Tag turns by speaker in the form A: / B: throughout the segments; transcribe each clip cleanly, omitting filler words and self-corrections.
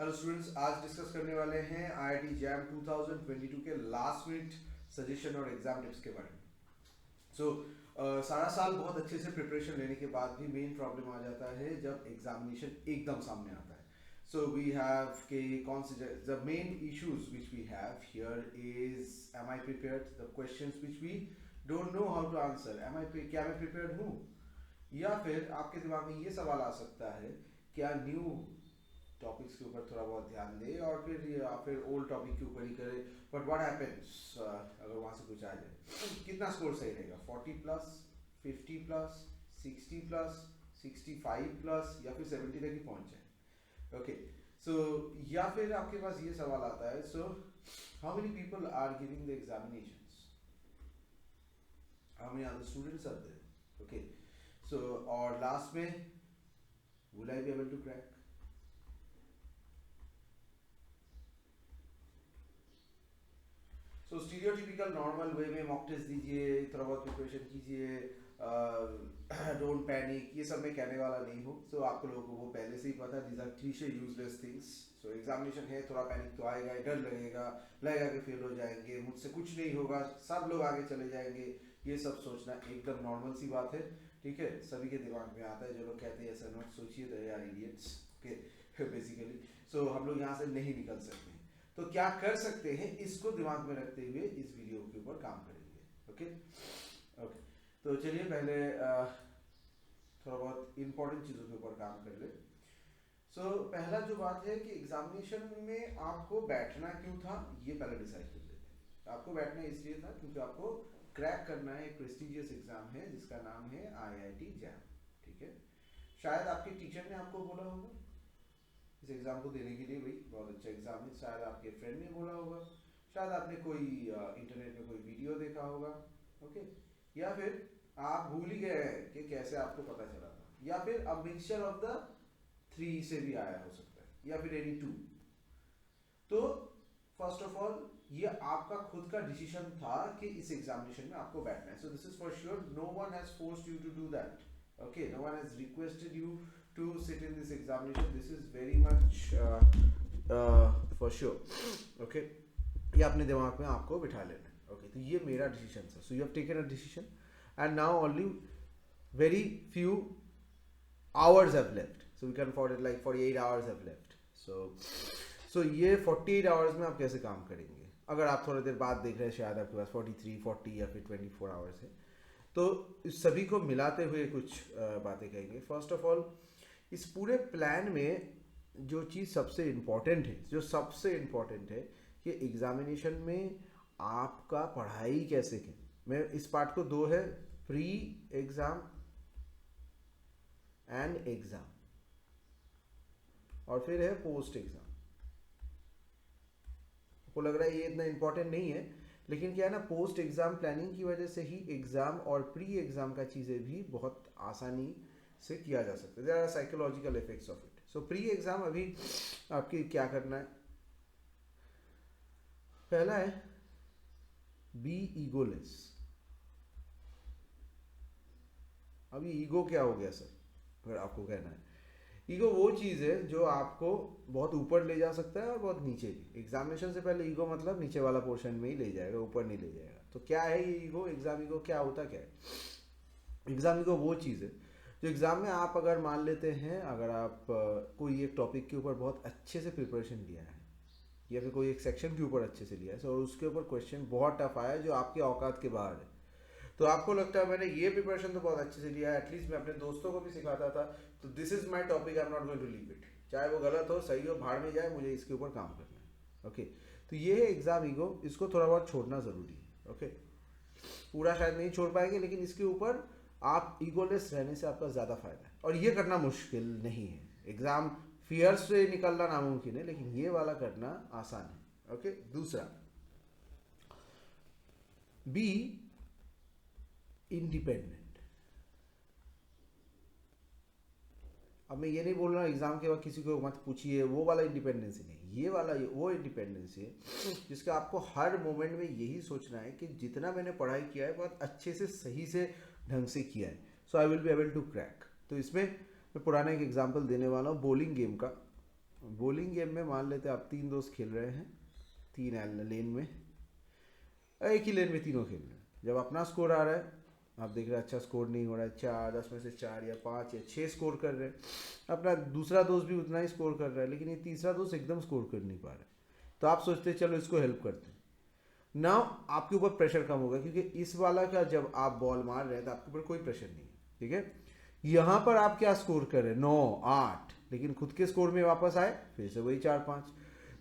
A: Hello students, आज discuss करने वाले हैं आईआईटी जैम 2022 के लास्ट मिनट सजेशन और एग्जाम टिप्स के बारे में। सारा साल बहुत अच्छे से प्रिपरेशन लेने के बाद भी मेन प्रॉब्लम आ जाता है जब एग्जामिनेशन एकदम सामने आता है। सो वी हैव के कौन से the main issues which we have here is am I prepared, the questions which we don't know how to answer, क्या मैं प्रिपेयर्ड हूँ, या फिर आपके दिमाग में ये सवाल आ सकता है क्या न्यू टॉपिक्स के ऊपर थोड़ा बहुत ध्यान दे और फिर ओल्ड टॉपिक के ऊपर ही करे। बट व्हाट हैपेंस अगर वहाँ से कुछ आ जाए, कितना स्कोर सही रहेगा? 40 प्लस, 50 प्लस, 60 प्लस, 65 प्लस, या फिर 70 तक ही पहुँच जाए। ओके, सो या फिर आपके पास ये सवाल आता है, so how many people are giving the examinations, how many other students are there. Okay, so और लास्ट में will I be able to crack. So stereotypical normal way में मॉक टेस्ट दीजिए, थोड़ा बहुत प्रिपरेशन कीजिए, डोंट पैनिक, ये सब मैं कहने वाला नहीं हूँ। सो आपको लोगों को वो पहले से ही पता है, these are cliche useless things. So examination है, थोड़ा पैनिक तो आएगा, डर लगेगा, लगेगा कि फेल हो जाएंगे, मुझसे कुछ नहीं होगा, सब लोग आगे चले जाएंगे, ये सब सोचना एकदम नॉर्मल सी बात है। ठीक है, सभी के दिमाग में आता है। जो लोग कहते हैं ऐसा मत सोचिए, they are idiots. Okay, basically so हम लोग यहाँ से नहीं निकल सकते। तो क्या कर सकते हैं, इसको दिमाग में रखते हुए इस वीडियो के ऊपर काम करेंगे। ओके ओके, तो चलिए पहले थोड़ा बहुत इंपॉर्टेंट चीज़ों के ऊपर काम कर ले। पहला जो बात है कि एग्जामिनेशन में आपको बैठना क्यों था, ये पहले डिसाइड कर लेते हैं। आपको बैठना इसलिए था क्योंकि आपको क्रैक करना है एक प्रेस्टिजियस एग्जाम है जिसका नाम है आईआईटी जैम। ठीक है, शायद आपके टीचर ने आपको बोला होगा इस एग्ज़ाम को देने के लिए, भाई बहुत अच्छा एग्ज़ाम है, शायद आपके फ्रेंड ने बोला होगा, शायद आपने कोई इंटरनेट में कोई वीडियो देखा होगा। ओके, या फिर आप भूल ही गए हैं कि कैसे आपको पता चला था, या फिर अब मिक्सचर ऑफ द थ्री से भी आया हो सकता है, या फिर एनी टू। तो फर्स्ट ऑफ ऑल ये आपका खुद का डिसीजन था कि इस एग्जामिनेशन में आपको बैठना है। So this is for sure, no one has forced you to do that. Okay, no one has requested you to sit in this examination. This is very much for sure. Okay, ये अपने दिमाग में आपको बिठा लेना है। Okay, तो ये मेरा डिसीजन था। So you have taken a decision and now only very few hours have left, so we can afford it, like 48 hours have left. So ये 48 hours में आप कैसे काम करेंगे? अगर आप थोड़ी देर बाद देख रहे हैं, शायद आपके पास 43, 40 या फिर 24 आवर्स है, तो इस सभी को मिलाते हुए कुछ बातें कहेंगे। फर्स्ट ऑफ ऑल, इस पूरे प्लान में जो चीज़ सबसे इम्पॉर्टेंट है, जो सबसे इम्पॉर्टेंट है कि एग्जामिनेशन में आपका पढ़ाई कैसे की। मैं इस पार्ट को दो है, प्री एग्ज़ाम एंड एग्ज़ाम, और फिर है पोस्ट एग्ज़ाम। आपको लग रहा है ये इतना इम्पोर्टेंट नहीं है, लेकिन क्या है ना, पोस्ट एग्ज़ाम प्लानिंग की वजह से ही एग्ज़ाम और प्री एग्ज़ाम का चीज़ें भी बहुत आसानी से किया जा सकता है। There are psychological effects of it. So pre exam अभी आपकी क्या करना है, पहला है बी ईगोलेस। अभी ईगो क्या हो गया सर, अगर आपको कहना है, ईगो वो चीज़ है जो आपको बहुत ऊपर ले जा सकता है और बहुत नीचे भी। एग्जामिनेशन से पहले ईगो मतलब नीचे वाला पोर्शन में ही ले जाएगा, ऊपर नहीं ले जाएगा। तो क्या है ये ईगो? एग्जाम ईगो क्या होता क्या है? एग्जाम ईगो वो चीज़ है जो एग्ज़ाम में आप अगर मान लेते हैं, अगर आप कोई एक टॉपिक के ऊपर बहुत अच्छे से प्रिपरेशन लिया है, या फिर कोई एक सेक्शन के ऊपर अच्छे से लिया है, और उसके ऊपर क्वेश्चन बहुत टफ आया है जो आपके औकात के बाहर है, तो आपको लगता है मैंने ये प्रिपरेशन तो बहुत अच्छे से लिया है, एटलीस्ट मैं अपने दोस्तों को भी सिखाता था, तो this is my topic, I am not going to leave it, चाहे वो गलत हो सही हो भाड़ में जाए, मुझे इसके ऊपर काम करना है। ओके, तो ये है एग्जाम ईगो, इसको थोड़ा बहुत छोड़ना ज़रूरी है। ओके, पूरा शायद नहीं छोड़ पाएंगे, लेकिन इसके ऊपर आप ईगोलेस रहने से आपका ज़्यादा फायदा है, और ये करना मुश्किल नहीं है। एग्ज़ाम फियर से निकलना नामुमकिन है, लेकिन ये वाला करना आसान है। ओके, दूसरा बी इंडिपेंडेंट। अब मैं ये नहीं बोल रहा हूँ एग्जाम के बाद किसी को मत पूछिए, वो वाला इंडिपेंडेंसी नहीं, ये वाला वो इंडिपेंडेंसी है जिसका आपको हर मोमेंट में यही सोचना है कि जितना मैंने पढ़ाई किया है बहुत अच्छे से सही से ढंग से किया है, so I will be able to crack. तो इसमें मैं पुराना एक एग्जाम्पल देने वाला हूँ, बॉलिंग गेम का। बॉलिंग गेम में मान लेते हैं आप 3 दोस्त खेल रहे हैं, 3 लेन में, एक ही लेन में तीनों खेल रहे हैं। जब अपना स्कोर आ रहा है, आप देख रहे हैं अच्छा स्कोर नहीं हो रहा है, 4 10 में से 4 या 5 या 6 स्कोर कर रहे हैं, अपना दूसरा दोस्त भी उतना ही स्कोर कर रहा है, लेकिन ये तीसरा दोस्त एकदम स्कोर कर नहीं पा रहा है, तो आप सोचते हैं चलो इसको हेल्प करते हैं। नाउ आपके ऊपर प्रेशर कम होगा, क्योंकि इस वाला का जब आप बॉल मार रहे हैं तो आपके ऊपर कोई प्रेशर नहीं है, ठीक है। यहाँ पर आप क्या स्कोर कर रहे हैं, 9 8, लेकिन खुद के स्कोर में वापस आए फिर से वही 4 5।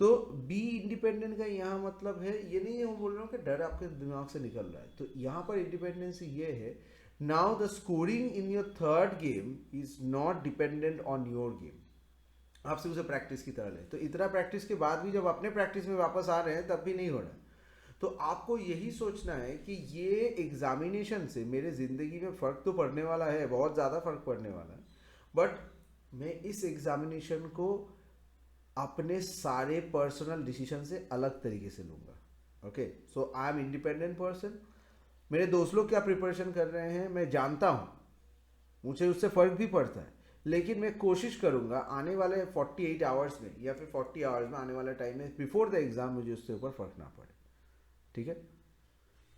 A: तो बी इंडिपेंडेंट का यहाँ मतलब है, ये नहीं है मैं बोल रहा हूँ कि डर आपके दिमाग से निकल रहा है, तो यहाँ पर इंडिपेंडेंसी ये है, now the scoring in your third game is not dependent on your game. आप सिर्फ उसे प्रैक्टिस की तरह लें, तो इतना प्रैक्टिस के बाद भी जब अपने प्रैक्टिस में वापस आ रहे हैं तब भी नहीं हो रहा। तो आपको यही सोचना है कि ये एग्जामिनेशन से मेरे ज़िंदगी में फ़र्क तो पड़ने वाला है, बहुत ज़्यादा फ़र्क पड़ने वाला है, बट मैं इस एग्जामिनेशन को अपने सारे पर्सनल डिसीजन से अलग तरीके से लूँगा। Okay, so I am independent person. मेरे दोस्त लोग क्या प्रिपरेशन कर रहे हैं मैं जानता हूँ, मुझे उससे फ़र्क भी पड़ता है, लेकिन मैं कोशिश करूँगा आने वाले 48 आवर्स में या फिर 40 आवर्स में, आने वाले टाइम में बिफोर द एग्ज़ाम मुझे उससे ऊपर फ़र्क ना पड़े, ठीक है।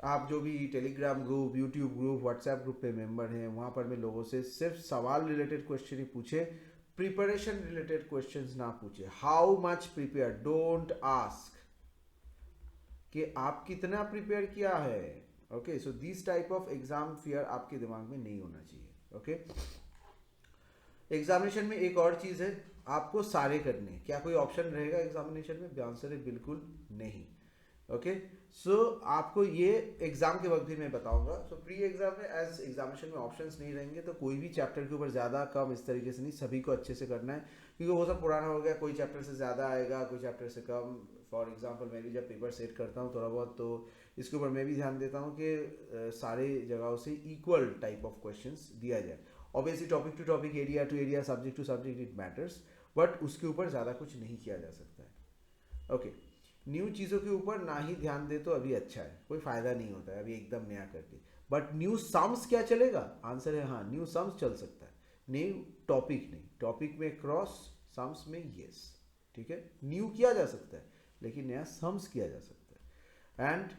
A: आप जो भी Telegram group, YouTube group, WhatsApp group पे मेंबर हैं, वहाँ पर मैं लोगों से सिर्फ सवाल रिलेटेड क्वेश्चन ही पूछे, प्रिपरेशन रिलेटेड क्वेश्चंस ना पूछे। How much prepare, don't ask कि आप कितना प्रिपेयर किया है। Okay, so this type of exam fear आपके दिमाग में नहीं होना चाहिए। ओके, एग्जामिनेशन में एक और चीज़ है, आपको सारे करने हैं। क्या कोई ऑप्शन रहेगा एग्जामिनेशन में? आंसर है बिल्कुल नहीं। ओके, सो आपको ये एग्जाम के वक्त भी मैं बताऊंगा। सो प्री एग्जाम में एज एग्जामिनेशन में ऑप्शंस नहीं रहेंगे, तो कोई भी चैप्टर के ऊपर ज़्यादा कम इस तरीके से नहीं, सभी को अच्छे से करना है, क्योंकि वो सब पुराना हो गया। कोई चैप्टर से ज़्यादा आएगा, कोई चैप्टर से कम। फॉर एग्जाम्पल मैं भी जब पेपर सेट करता हूँ थोड़ा बहुत, तो इसके ऊपर मैं भी ध्यान देता हूँ कि सारे जगहों से इक्वल टाइप ऑफ क्वेश्चन दिया जाए। Obviously topic to topic, area to area, subject to subject it matters, but उसके ऊपर ज़्यादा कुछ नहीं किया जा सकता है। ओके, न्यू चीज़ों के ऊपर ना ही ध्यान दे तो अभी अच्छा है, कोई फ़ायदा नहीं होता है अभी एकदम नया करके। बट न्यू सम्स क्या चलेगा? आंसर है हाँ, न्यू सम्स चल सकता है, न्यू टॉपिक नहीं। टॉपिक में क्रॉस, सम्स में येस, ठीक है। न्यू किया जा सकता है, लेकिन नया सम्स किया जा सकता है। And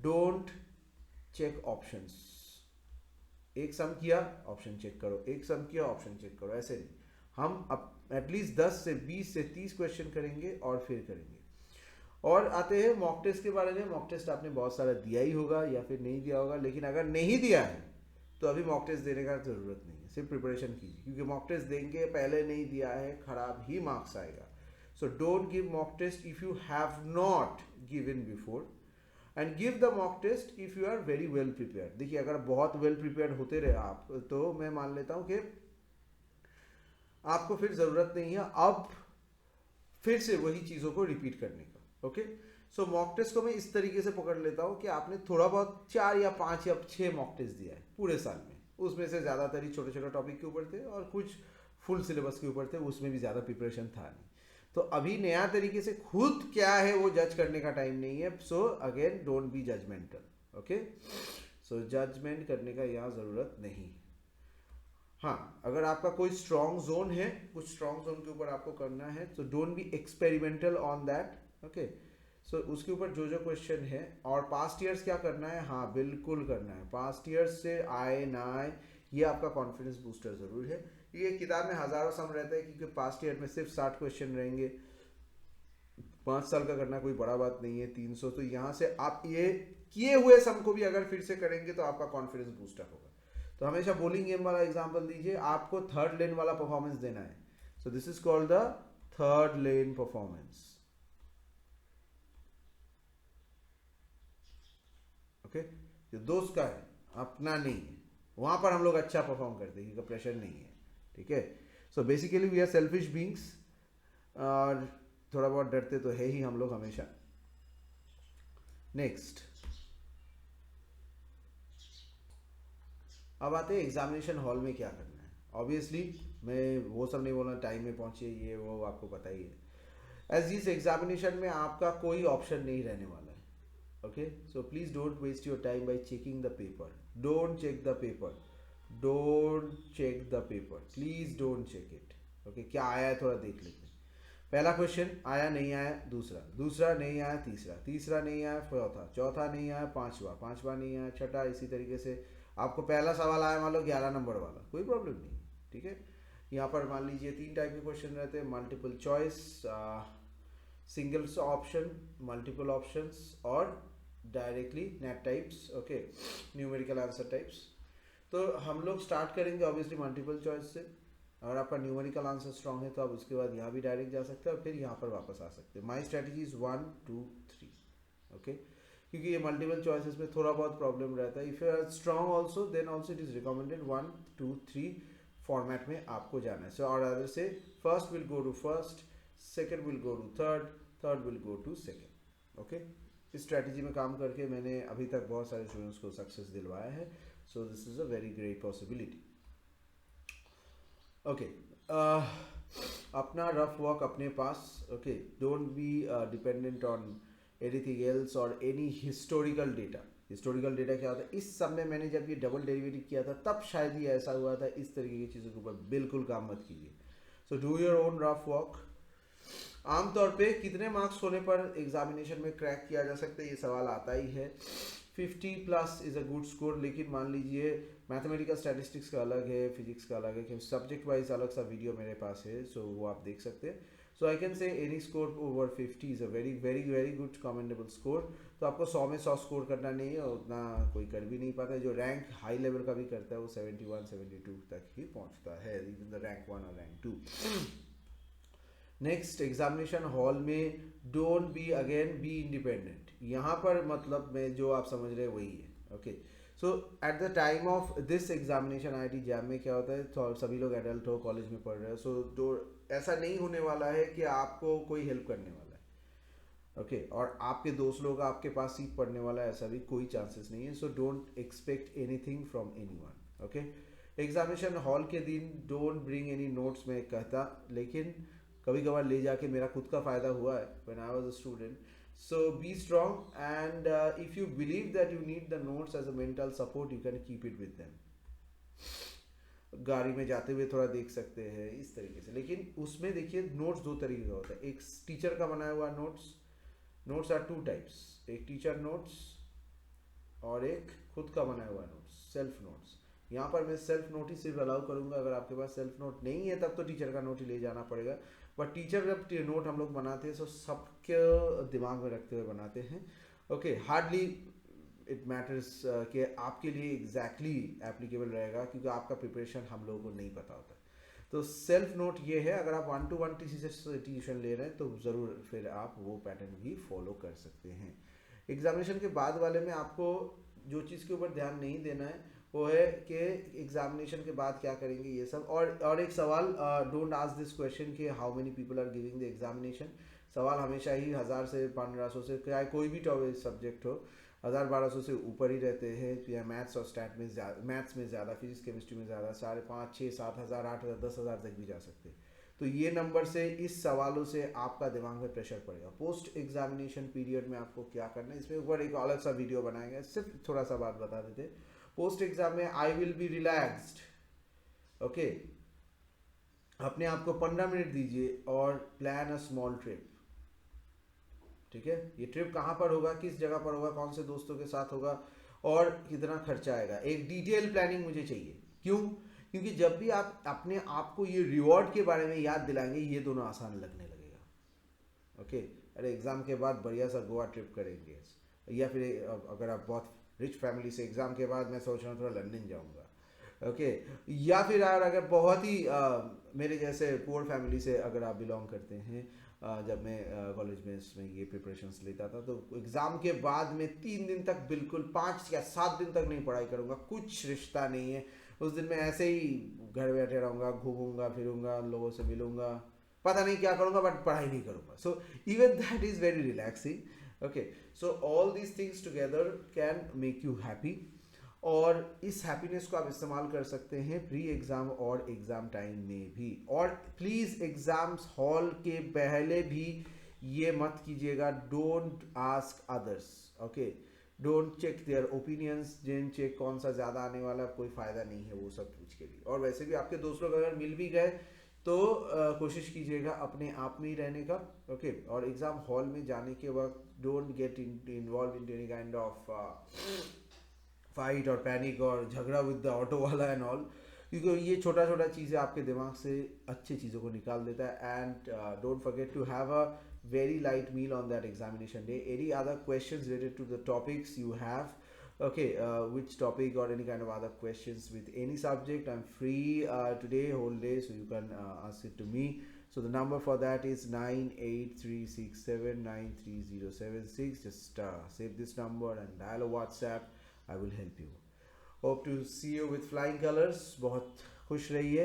A: don't check options. एक सम किया ऑप्शन चेक करो, एक सम किया ऑप्शन चेक करो, ऐसे नहीं। हम अब एटलीस्ट 10 से 20 से 30 क्वेश्चन करेंगे और फिर करेंगे। और आते हैं मॉक टेस्ट के बारे में। मॉक टेस्ट आपने बहुत सारा दिया ही होगा या फिर नहीं दिया होगा, लेकिन अगर नहीं दिया है तो अभी मॉक टेस्ट देने का ज़रूरत नहीं है, सिर्फ प्रिपरेशन कीजिए, क्योंकि मॉक टेस्ट देंगे पहले नहीं दिया है खराब ही मार्क्स आएगा। So don't give mock test if you have not given before, and give the mock test if you are very well prepared. देखिए, अगर बहुत वेल प्रिपेयर्ड होते रहे आप, तो मैं मान लेता हूँ कि आपको फिर ज़रूरत नहीं है अब फिर से वही चीज़ों को रिपीट करने का। ओके, सो मॉक टेस्ट को मैं इस तरीके से पकड़ लेता हूँ कि आपने थोड़ा बहुत 4 या 5 या 6 मॉक टेस्ट दिया है पूरे साल में, उसमें से ज़्यादातर ही छोटे छोटे टॉपिक के ऊपर थे और कुछ फुल सिलेबस के ऊपर थे, उसमें भी ज़्यादा प्रिपरेशन था नहीं। तो अभी नया तरीके से खुद क्या है वो जज करने का टाइम नहीं है। So again don't be judgemental. Okay, so judgement करने का यहाँ ज़रूरत नहीं। हाँ, अगर आपका कोई स्ट्रॉन्ग जोन है, कुछ स्ट्रॉन्ग जोन के ऊपर आपको करना है, तो don't be experimental on that. Okay, so उसके ऊपर जो जो क्वेश्चन है, और पास्ट ईयर्स क्या करना है, हाँ बिल्कुल करना है। पास्ट ईयर्स से आए ना आए, ये आपका कॉन्फिडेंस बूस्टर ज़रूर है। ये किताब में हज़ारों सम रहता है, क्योंकि पास्ट ईयर में सिर्फ 60 क्वेश्चन रहेंगे। 5 साल का करना कोई बड़ा बात नहीं है, 300। तो यहाँ से आप ये किए हुए सम को भी अगर फिर से करेंगे तो आपका कॉन्फिडेंस बूस्टर होगा। तो हमेशा बॉलिंग गेम वाला एग्जांपल दीजिए, आपको थर्ड लेन वाला परफॉर्मेंस देना है। So this is called the third lane performance. Okay, जो दोस्त का है, अपना नहीं है, वहां पर हम लोग अच्छा परफॉर्म करते हैं क्योंकि प्रेशर नहीं है, ठीक है। So basically we are selfish beings, और थोड़ा बहुत डरते तो है ही हम लोग हमेशा। नेक्स्ट, अब आते हैं एग्जामिनेशन हॉल में क्या करना है। ऑब्वियसली मैं वो सब नहीं बोलना, टाइम में पहुंचिए ये वो आपको पता ही है। एज इस एग्जामिनेशन में आपका कोई ऑप्शन नहीं रहने वाला है। Okay, so please don't waste your time by checking the paper. Don't check the paper, don't check the paper, please don't check it. Okay, क्या आया है थोड़ा देख लेते हैं। पहला क्वेश्चन आया नहीं आया दूसरा, दूसरा नहीं आया तीसरा, तीसरा नहीं आया चौथा, चौथा नहीं आया पांचवा, पांचवा नहीं आया छठा, इसी तरीके से आपको पहला सवाल आया मान लो 11 नंबर वाला, कोई प्रॉब्लम नहीं, ठीक है। यहाँ पर मान लीजिए 3 टाइप के क्वेश्चन रहते हैं, multiple choice, single option, multiple options और directly net types, okay, numerical answer types. तो हम लोग स्टार्ट करेंगे ऑब्वियसली मल्टीपल चॉइस से। अगर आपका न्यूमेरिकल आंसर स्ट्रांग है तो आप उसके बाद यहाँ भी डायरेक्ट जा सकते हैं और फिर यहाँ पर वापस आ सकते हैं। माई स्ट्रेटजी इज 1 2 3, ओके, क्योंकि ये मल्टीपल चॉइसेस में थोड़ा बहुत प्रॉब्लम रहता है। If you are strong also then also it is recommended 1 2 3 format में आपको जाना है। सो और अदर से first will go to first, second will go to third, third will go to second, okay. इस स्ट्रैटेजी में काम करके मैंने अभी तक बहुत सारे स्टूडेंट्स को सक्सेस दिलवाया है। So this is a very great possibility, okay. अपना रफ वर्क अपने पास, okay, don't be dependent on anything else और any historical data. Historical data क्या होता है, इस सब में मैंने जब ये डबल डेरिवेटिव किया था तब शायद ये ऐसा हुआ था, इस तरीके की चीज़ों के ऊपर बिल्कुल काम मत कीजिए। So do your own rough work. आमतौर पे कितने मार्क्स होने पर एग्जामिनेशन में क्रैक किया जा सकता है, ये सवाल आता ही है। 50 plus is a good score, लेकिन मान लीजिए मैथमेटिकल स्टैटिस्टिक्स का अलग है, फिजिक्स का अलग है, कि सब्जेक्ट वाइज अलग सा वीडियो मेरे पास है, सो वो आप देख सकते हैं। So I can say any score over 50 is a very very very good commendable score. तो आपको 100 में 100 स्कोर करना नहीं है, उतना कोई कर भी नहीं पाता है। जो रैंक हाई लेवल का भी करता है वो 71 72 तक ही पहुंचता है, इवन द रैंक 1 और रैंक 2। नेक्स्ट, एग्जामिनेशन हॉल में don't be again be independent. यहाँ पर मतलब में जो आप समझ रहे हैं वही है, okay. So at the time of this examination IIT jam में क्या होता है, तो सभी लोग एडल्ट हो, कॉलेज में पढ़ रहे हो, सो तो ऐसा नहीं होने वाला है कि आपको कोई हेल्प करने वाला है, ओके, और आपके दोस्त लोग आपके पास सीट पढ़ने वाला है, ऐसा भी कोई चांसेस नहीं है। So don't expect anything from anyone, okay. Examination hall के दिन डोंट ब्रिंग एनी नोट्स, मैं कहता, लेकिन कभी कभार ले जाके मेरा खुद का फायदा हुआ है when I was a student. So be strong and if you believe that you need the notes as a mental support, you can keep it with them. गाड़ी में जाते हुए थोड़ा देख सकते हैं इस तरीके से, लेकिन उसमें देखिए नोट्स दो तरीके का होता है। एक टीचर का बनाया हुआ नोट्स, नोट्स आर 2 टाइप्स, एक टीचर नोट्स और एक खुद का बनाया हुआ नोट्स, सेल्फ नोट्स। यहाँ पर मैं सेल्फ नोट ही सिर्फ अलाउ करूँगा, अगर आपके पास सेल्फ नोट नहीं है तब तो टीचर का नोट ही ले जाना पड़ेगा। बट टीचर जब नोट हम लोग बनाते हैं तो सबके दिमाग में रखते हुए बनाते हैं, ओके। हार्डली इट मैटर्स कि आपके लिए एग्जैक्टली एप्लीकेबल रहेगा, क्योंकि आपका प्रिपरेशन हम लोगों को नहीं पता होता। तो सेल्फ नोट ये है, अगर आप 1 to 1 किसी से ट्यूशन ले रहे हैं तो ज़रूर फिर आप वो पैटर्न भी फॉलो कर सकते हैं। एग्जामिनेशन के बाद वाले में आपको जो चीज़ के ऊपर ध्यान नहीं देना है वो है कि एग्जामिनेशन के बाद क्या करेंगे ये सब। और एक सवाल, डोंट आस्क दिस क्वेश्चन कि how many people are giving the examination. सवाल हमेशा ही 1000 से 1500 से, चाहे कोई भी सब्जेक्ट हो, 1000-1200 से ऊपर ही रहते हैं। या मैथ्स और स्टैट में मैथ्स में ज़्यादा, फिजिक्स केमिस्ट्री में ज़्यादा, 5,500 6 7 हज़ार 8 हज़ार 10 हज़ार तक भी जा सकते हैं। तो ये नंबर से, इस सवालों से आपका दिमाग में प्रेशर पड़ेगा। पोस्ट एग्जामिनेशन पीरियड में आपको क्या करना है, इसमें ऊपर एक अलग सा वीडियो बनाएगा, सिर्फ थोड़ा सा बात बता देते। पोस्ट एग्जाम में आई विल बी रिलैक्स्ड, ओके। अपने आप को 15 मिनट दीजिए और प्लान अ स्मॉल ट्रिप, ठीक है। ये ट्रिप कहाँ पर होगा, किस जगह पर होगा, कौन से दोस्तों के साथ होगा और कितना खर्चा आएगा, एक डिटेल प्लानिंग मुझे चाहिए। क्यों? क्योंकि जब भी आप अपने आप को ये रिवॉर्ड के बारे में याद दिलाएंगे, ये दोनों आसान लगने लगेगा, ओके। अरे एग्ज़ाम के बाद बढ़िया सा गोवा ट्रिप करेंगे, या फिर अगर आप बहुत रिच फैमिली से, एग्ज़ाम के बाद मैं सोच रहा हूँ थोड़ा लंदन जाऊँगा, ओके। या फिर यार अगर बहुत ही मेरे जैसे पुअर फैमिली से अगर आप बिलोंग करते हैं, जब मैं कॉलेज में इसमें ये प्रिपरेशंस लेता था, तो एग्ज़ाम के बाद में 3 दिन तक बिल्कुल 5 या 7 दिन तक नहीं पढ़ाई करूँगा, कुछ रिश्ता नहीं है। उस दिन मैं ऐसे ही घर बैठे रहूँगा, घूमूंगा फिरूँगा, लोगों से मिलूँगा, पता नहीं क्या करूँगा, बट पढ़ाई नहीं करूँगा। So even that is very relaxing, okay. So all these things together can make you happy, और इस हैप्पीनेस को आप इस्तेमाल कर सकते हैं प्री एग्ज़ाम और एग्ज़ाम टाइम में भी। और प्लीज़ एग्ज़ाम्स हॉल के पहले भी ये मत कीजिएगा, don't ask others, okay. Don't check their opinions, जिन चेक कौन सा ज़्यादा आने वाला, कोई फ़ायदा नहीं है वो सब पूछ के भी। और वैसे भी आपके दोस्त लोग अगर मिल भी गए, तो कोशिश कीजिएगा अपने आप में ही रहने का, ओके। और एग्ज़ाम हॉल में जाने के वक्त don't get involve in any kind of fight और पैनिक और झगड़ा विद द ऑटो वाला एंड ऑल, क्योंकि ये छोटा छोटा चीज़ें आपके दिमाग से अच्छी चीज़ों को निकाल देता है। And don't forget to have a very light meal on that examination day. Any other questions related to the topics you have, okay, which topic or any kind of other questions with any subject, I'm free today whole day, so you can ask it to me. So the number for that is 9836793076. Just save this number and dial a WhatsApp. I will help you. Hope to see you with flying colors. बहुत खुश रहिए,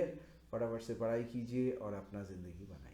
A: फटाफट से पढ़ाई कीजिए और अपना ज़िंदगी बनाइए।